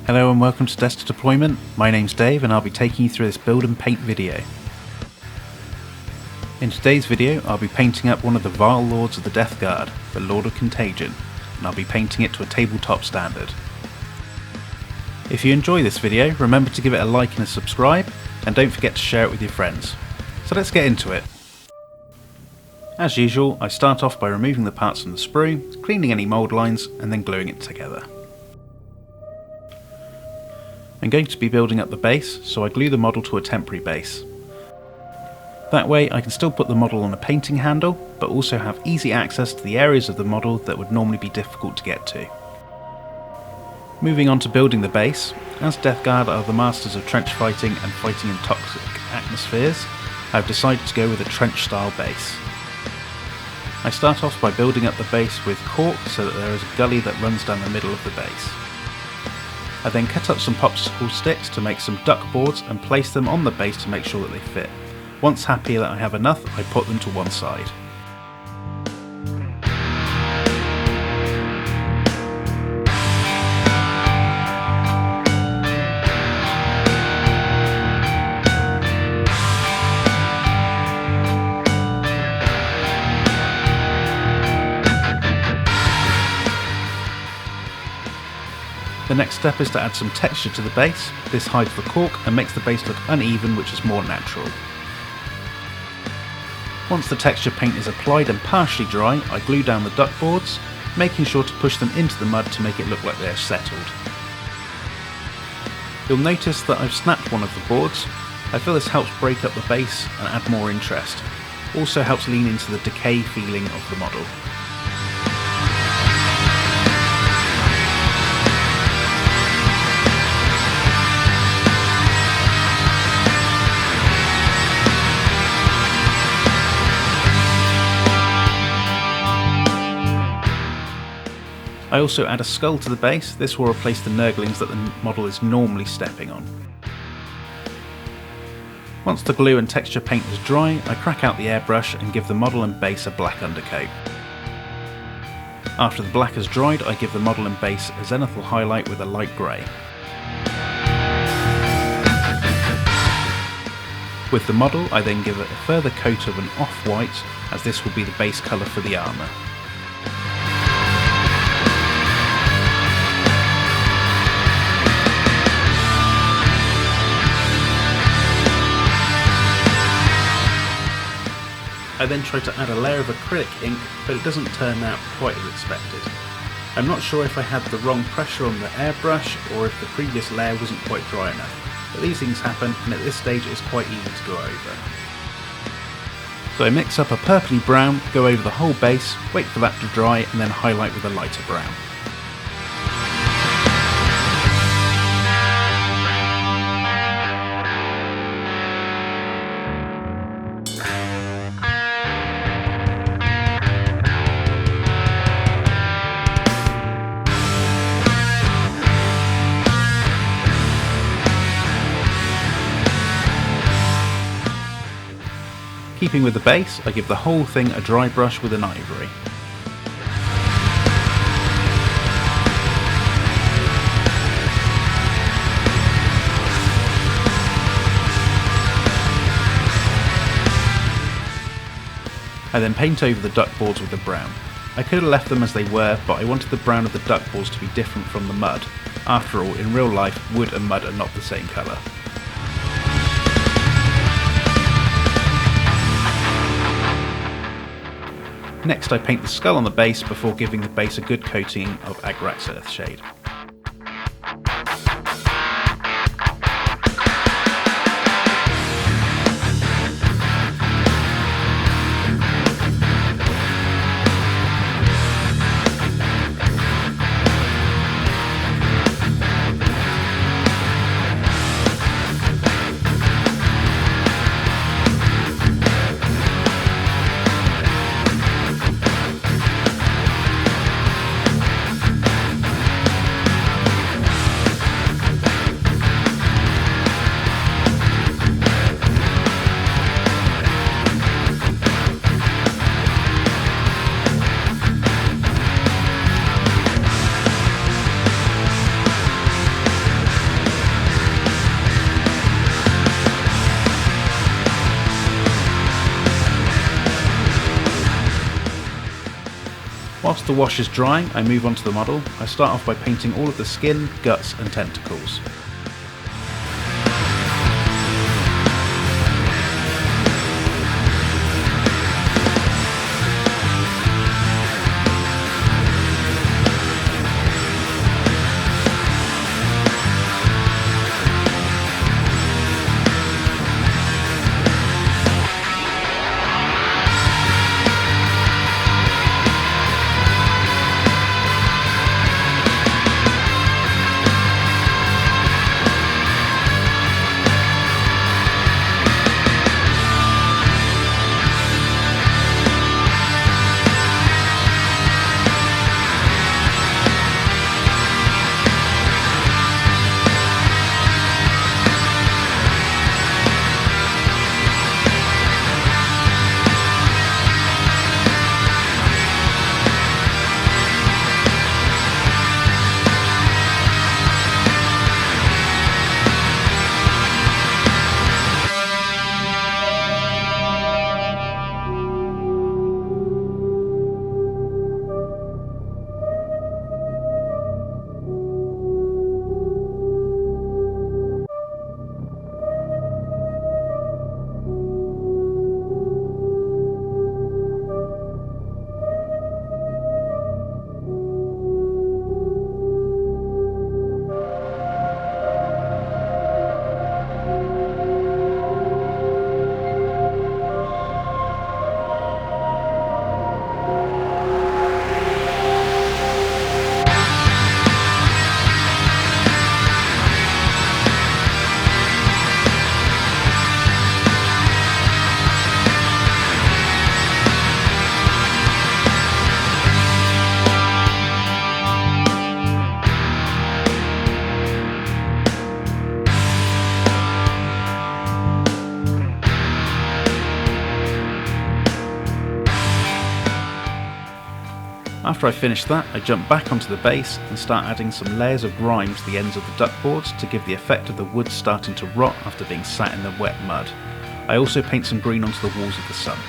Hello and welcome to Desktop Deployment. My name's Dave and I'll be taking you through this build and paint video. In today's video I'll be painting up one of the Vile Lords of the Death Guard, the Lord of Contagion, and I'll be painting it to a tabletop standard. If you enjoy this video, remember to give it a like and a subscribe, and don't forget to share it with your friends. So let's get into it. As usual, I start off by removing the parts from the sprue, cleaning any mould lines, and then gluing it together. I'm going to be building up the base, so I glue the model to a temporary base. That way I can still put the model on a painting handle, but also have easy access to the areas of the model that would normally be difficult to get to. Moving on to building the base, as Death Guard are the masters of trench fighting and fighting in toxic atmospheres, I've decided to go with a trench style base. I start off by building up the base with cork so that there is a gully that runs down the middle of the base. I then cut up some popsicle sticks to make some duct boards and place them on the base to make sure that they fit. Once happy that I have enough, I put them to one side. The next step is to add some texture to the base. This hides the cork and makes the base look uneven, which is more natural. Once the texture paint is applied and partially dry, I glue down the duct boards, making sure to push them into the mud to make it look like they are settled. You'll notice that I've snapped one of the boards. I feel this helps break up the base and add more interest. Also helps lean into the decay feeling of the model. I also add a skull to the base. This will replace the nurglings that the model is normally stepping on. Once the glue and texture paint is dry, I crack out the airbrush and give the model and base a black undercoat. After the black has dried, I give the model and base a zenithal highlight with a light grey. With the model, I then give it a further coat of an off-white, as this will be the base colour for the armour. I then try to add a layer of acrylic ink, but it doesn't turn out quite as expected. I'm not sure if I had the wrong pressure on the airbrush or if the previous layer wasn't quite dry enough, but these things happen and at this stage it is quite easy to go over. So I mix up a purpley brown, go over the whole base, wait for that to dry and then highlight with a lighter brown. Keeping with the base, I give the whole thing a dry brush with an ivory. I then paint over the duct boards with the brown. I could have left them as they were, but I wanted the brown of the duct boards to be different from the mud. After all, in real life, wood and mud are not the same colour. Next I paint the skull on the base before giving the base a good coating of Agrax Earthshade. Whilst the wash is drying, I move on to the model. I start off by painting all of the skin, guts and tentacles. After I finish that, I jump back onto the base and start adding some layers of grime to the ends of the duct boards to give the effect of the wood starting to rot after being sat in the wet mud. I also paint some green onto the walls of the sump.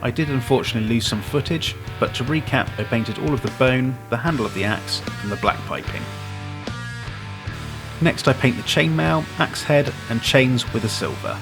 I did unfortunately lose some footage, but to recap, I painted all of the bone, the handle of the axe, and the black piping. Next I paint the chainmail, axe head, and chains with a silver.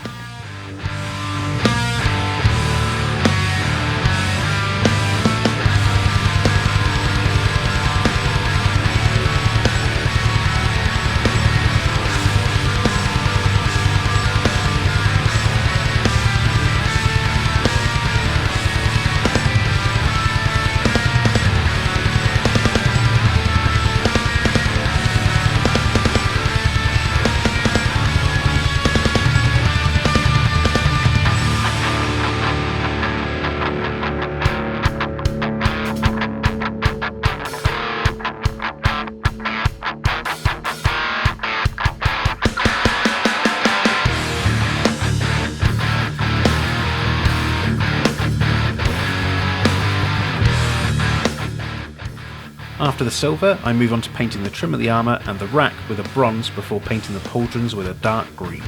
After the silver, I move on to painting the trim of the armour and the rack with a bronze before painting the pauldrons with a dark green.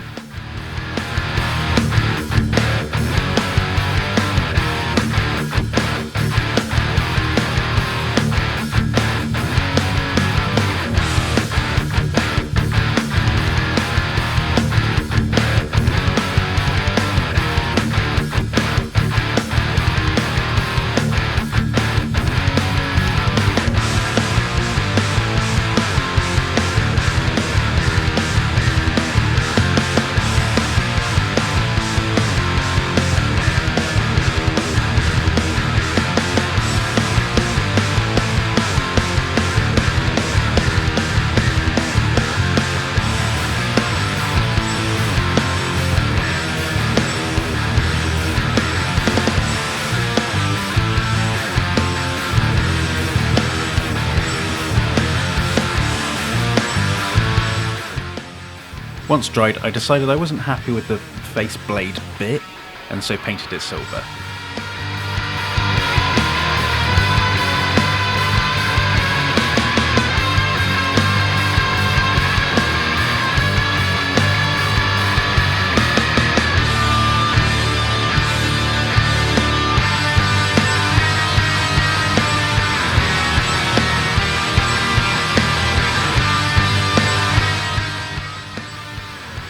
Once dried, I decided I wasn't happy with the face blade bit, and so painted it silver.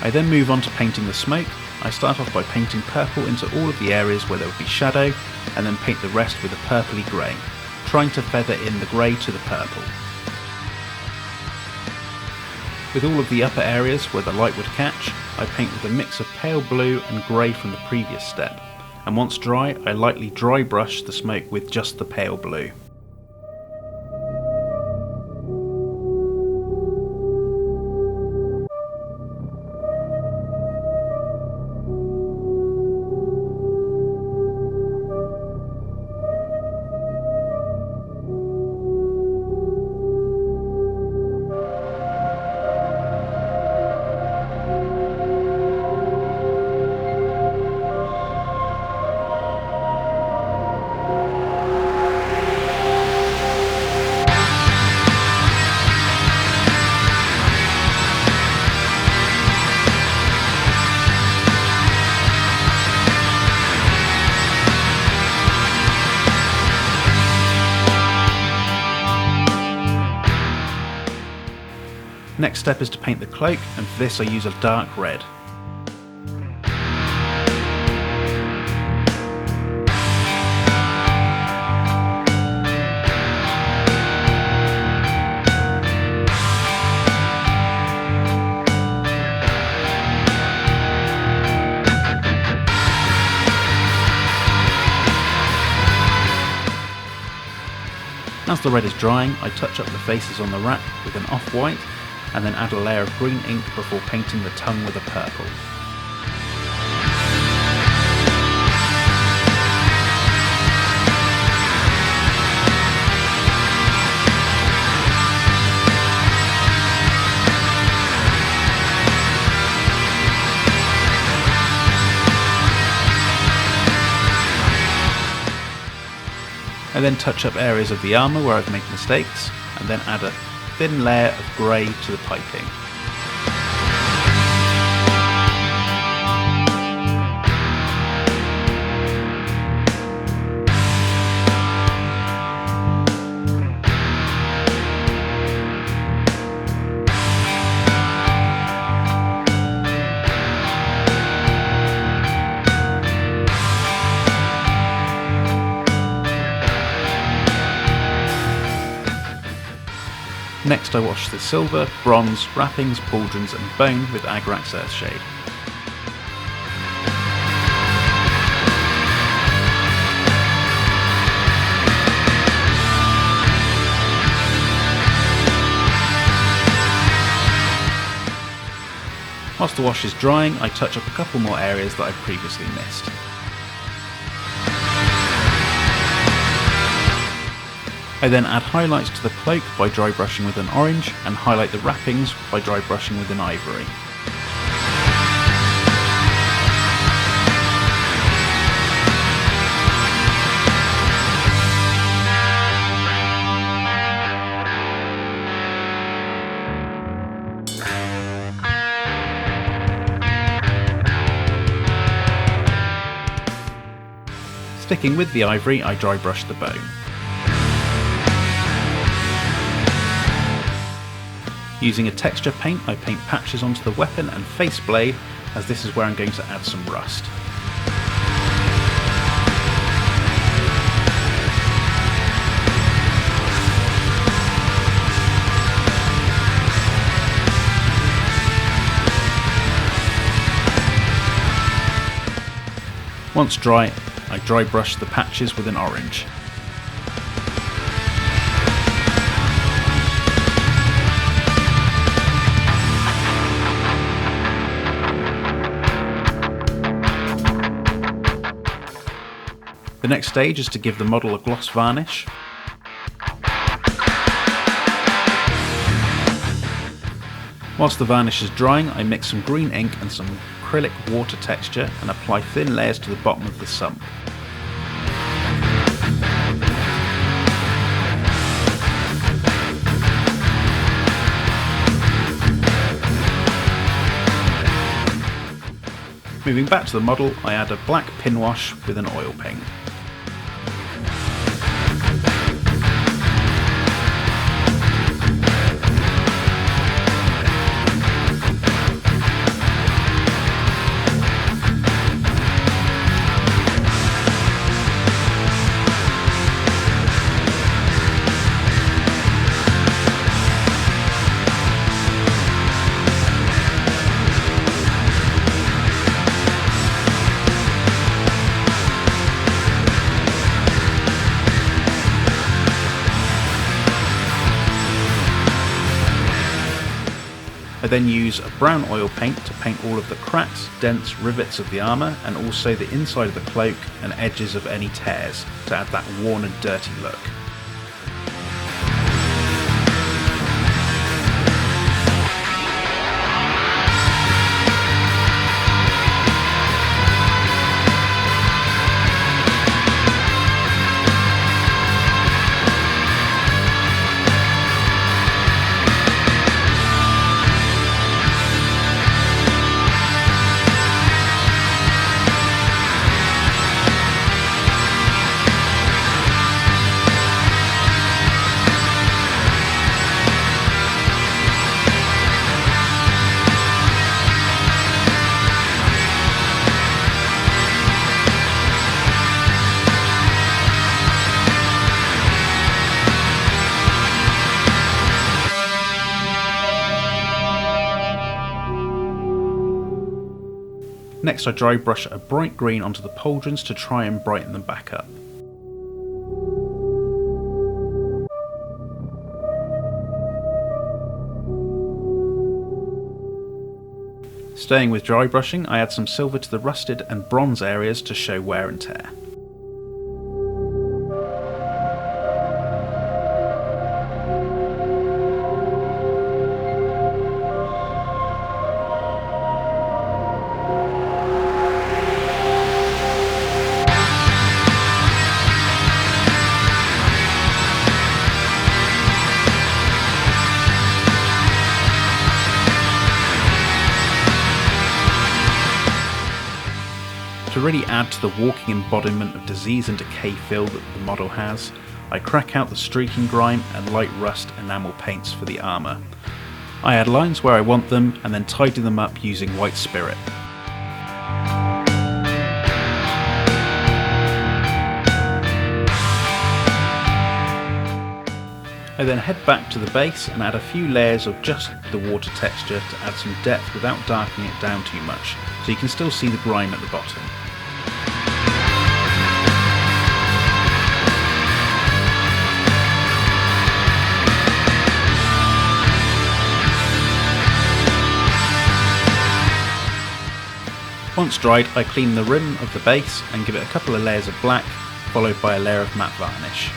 I then move on to painting the smoke. I start off by painting purple into all of the areas where there would be shadow, and then paint the rest with a purpley grey, trying to feather in the grey to the purple. With all of the upper areas where the light would catch, I paint with a mix of pale blue and grey from the previous step, and once dry, I lightly dry brush the smoke with just the pale blue. Next step is to paint the cloak, and for this I use a dark red. As the red is drying, I touch up the faces on the rack with an off-white, and then add a layer of green ink before painting the tongue with a purple. I then touch up areas of the armour where I've made mistakes, and then add a thin layer of grey to the piping. Next I wash the silver, bronze, wrappings, pauldrons and bone with Agrax Earthshade. Whilst the wash is drying, I touch up a couple more areas that I've previously missed. I then add highlights to the cloak by dry brushing with an orange, and highlight the wrappings by dry brushing with an ivory. Sticking with the ivory, I dry brush the bone. Using a texture paint, I paint patches onto the weapon and face blade, as this is where I'm going to add some rust. Once dry, I dry brush the patches with an orange. The next stage is to give the model a gloss varnish. Whilst the varnish is drying, I mix some green ink and some acrylic water texture and apply thin layers to the bottom of the sump. Moving back to the model, I add a black pin wash with an oil paint. I then use a brown oil paint to paint all of the cracks, dents, rivets of the armour, and also the inside of the cloak and edges of any tears to add that worn and dirty look. Next I dry brush a bright green onto the pauldrons to try and brighten them back up. Staying with dry brushing, I add some silver to the rusted and bronze areas to show wear and tear. To really add to the walking embodiment of disease and decay feel that the model has, I crack out the streaking grime and light rust enamel paints for the armour. I add lines where I want them and then tidy them up using white spirit. I then head back to the base and add a few layers of just the water texture to add some depth without darkening it down too much, so you can still see the grime at the bottom. Once dried, I clean the rim of the base and give it a couple of layers of black, followed by a layer of matte varnish.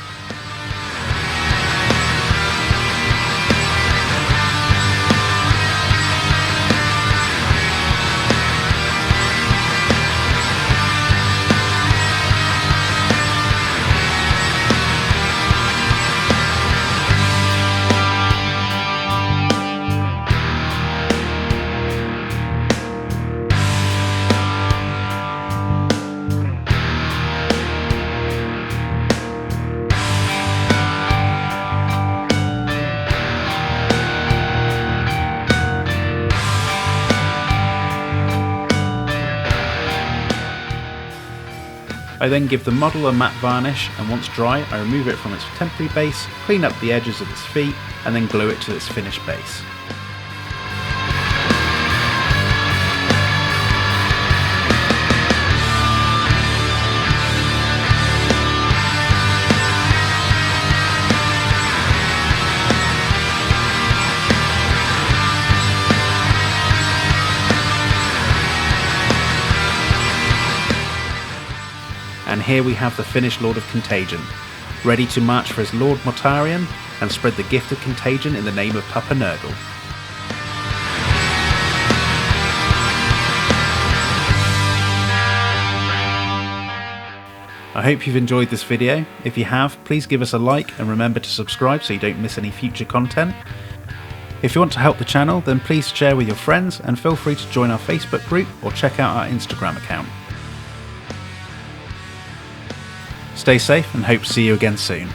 I then give the model a matte varnish, and once dry I remove it from its temporary base, clean up the edges of its feet, and then glue it to its finished base. And here we have the finished Lord of Contagion, ready to march for his Lord Mortarion and spread the gift of Contagion in the name of Papa Nurgle. I hope you've enjoyed this video. If you have, please give us a like and remember to subscribe so you don't miss any future content. If you want to help the channel, then please share with your friends and feel free to join our Facebook group or check out our Instagram account. Stay safe and hope to see you again soon.